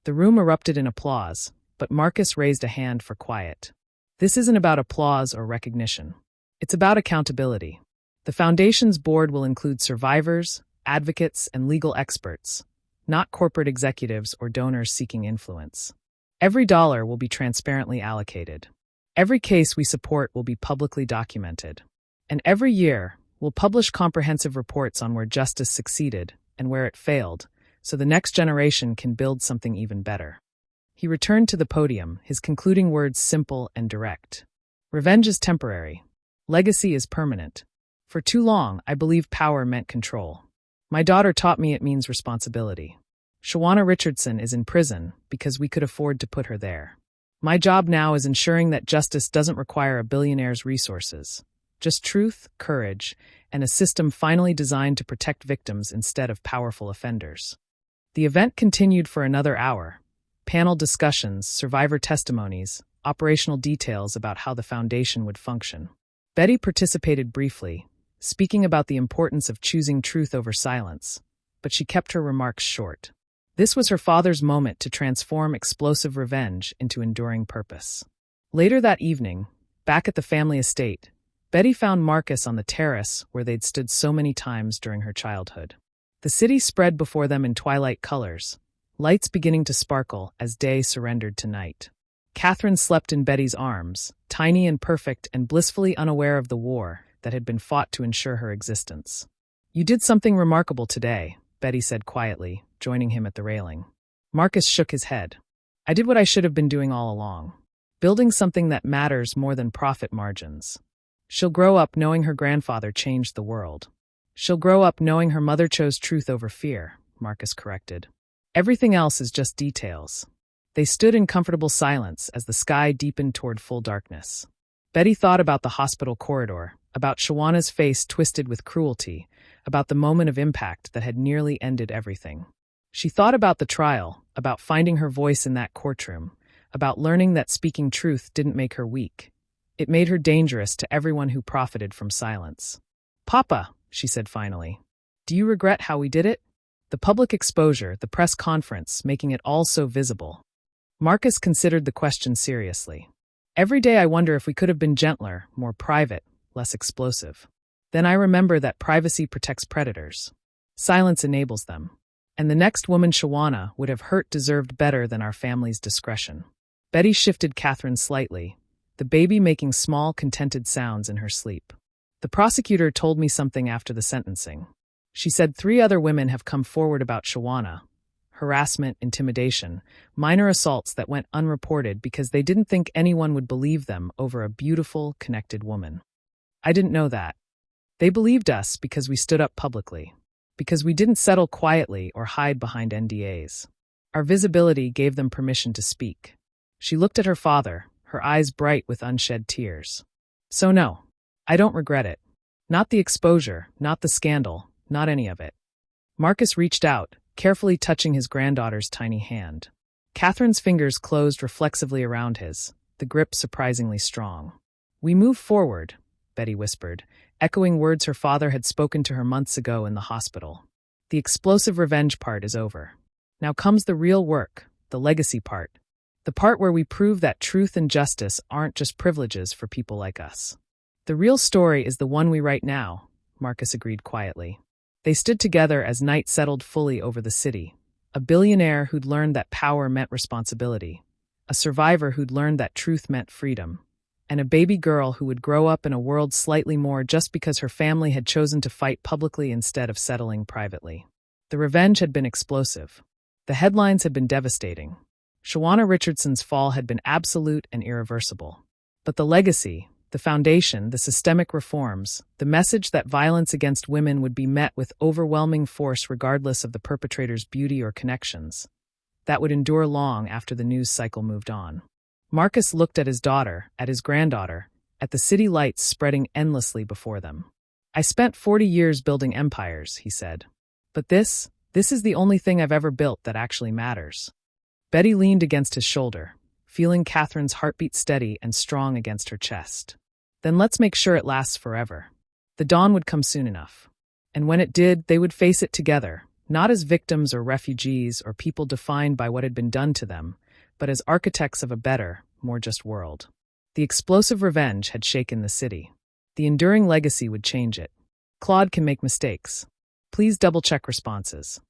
The room erupted in applause, but Marcus raised a hand for quiet. This isn't about applause or recognition. It's about accountability. The Foundation's board will include survivors, advocates, and legal experts, not corporate executives or donors seeking influence. Every dollar will be transparently allocated. Every case we support will be publicly documented. And every year, we'll publish comprehensive reports on where justice succeeded and where it failed, so the next generation can build something even better. He returned to the podium, his concluding words simple and direct. Revenge is temporary. Legacy is permanent. For too long, I believed power meant control. My daughter taught me it means responsibility. Shawana Richardson is in prison because we could afford to put her there. My job now is ensuring that justice doesn't require a billionaire's resources. Just truth, courage, and a system finally designed to protect victims instead of powerful offenders. The event continued for another hour. Panel discussions, survivor testimonies, operational details about how the foundation would function. Betty participated briefly, speaking about the importance of choosing truth over silence, but she kept her remarks short. This was her father's moment to transform explosive revenge into enduring purpose. Later that evening, back at the family estate, Betty found Marcus on the terrace where they'd stood so many times during her childhood. The city spread before them in twilight colors, lights beginning to sparkle as day surrendered to night. Catherine slept in Betty's arms, tiny and perfect and blissfully unaware of the war that had been fought to ensure her existence. You did something remarkable today, Betty said quietly, joining him at the railing. Marcus shook his head. I did what I should have been doing all along. Building something that matters more than profit margins. She'll grow up knowing her grandfather changed the world. She'll grow up knowing her mother chose truth over fear, Marcus corrected. Everything else is just details. They stood in comfortable silence as the sky deepened toward full darkness. Betty thought about the hospital corridor, about Shawana's face twisted with cruelty, about the moment of impact that had nearly ended everything. She thought about the trial, about finding her voice in that courtroom, about learning that speaking truth didn't make her weak. It made her dangerous to everyone who profited from silence. Papa, she said finally, do you regret how we did it? The public exposure, the press conference, making it all so visible. Marcus considered the question seriously. Every day I wonder if we could have been gentler, more private, less explosive. Then I remember that privacy protects predators. Silence enables them. And the next woman Shawana would have hurt deserved better than our family's discretion. Betty shifted Catherine slightly, the baby making small, contented sounds in her sleep. The prosecutor told me something after the sentencing. She said 3 other women have come forward about Shawana. Harassment, intimidation, minor assaults that went unreported because they didn't think anyone would believe them over a beautiful, connected woman. I didn't know that. They believed us because we stood up publicly. Because we didn't settle quietly or hide behind NDAs. Our visibility gave them permission to speak. She looked at her father, her eyes bright with unshed tears. So no, I don't regret it. Not the exposure, not the scandal, not any of it. Marcus reached out, carefully touching his granddaughter's tiny hand. Catherine's fingers closed reflexively around his, the grip surprisingly strong. We move forward, Betty whispered, echoing words her father had spoken to her months ago in the hospital. The explosive revenge part is over. Now comes the real work, the legacy part. The part where we prove that truth and justice aren't just privileges for people like us. The real story is the one we write now, Marcus agreed quietly. They stood together as night settled fully over the city. A billionaire who'd learned that power meant responsibility. A survivor who'd learned that truth meant freedom. And a baby girl who would grow up in a world slightly more just because her family had chosen to fight publicly instead of settling privately. The revenge had been explosive. The headlines had been devastating. Shawana Richardson's fall had been absolute and irreversible. But the legacy, the foundation, the systemic reforms, the message that violence against women would be met with overwhelming force regardless of the perpetrator's beauty or connections, that would endure long after the news cycle moved on. Marcus looked at his daughter, at his granddaughter, at the city lights spreading endlessly before them. "I spent 40 years building empires," he said. "But this is the only thing I've ever built that actually matters." Betty leaned against his shoulder, feeling Catherine's heartbeat steady and strong against her chest. "Then let's make sure it lasts forever." The dawn would come soon enough. And when it did, they would face it together, not as victims or refugees or people defined by what had been done to them, but as architects of a better, more just world. The explosive revenge had shaken the city. The enduring legacy would change it. Claude can make mistakes. Please double-check responses.